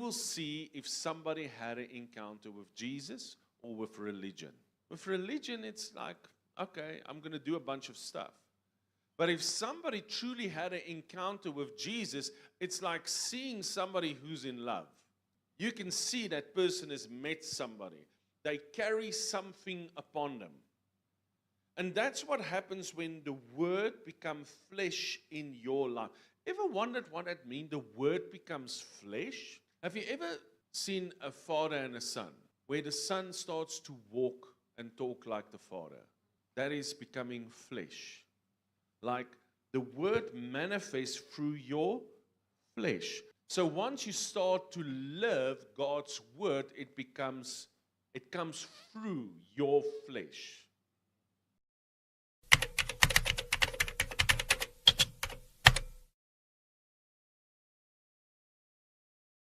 will see if somebody had an encounter with Jesus or with religion. With religion, it's like, okay, I'm going to do a bunch of stuff. But if somebody truly had an encounter with Jesus, it's like seeing somebody who's in love. You can see that person has met somebody. They carry something upon them. And that's what happens when the Word becomes flesh in your life. Ever wondered what that means, the Word becomes flesh? Have you ever seen a father and a son, where the son starts to walk and talk like the father? That is becoming flesh. Like the Word manifests through your flesh. So once you start to live God's Word, it comes through your flesh.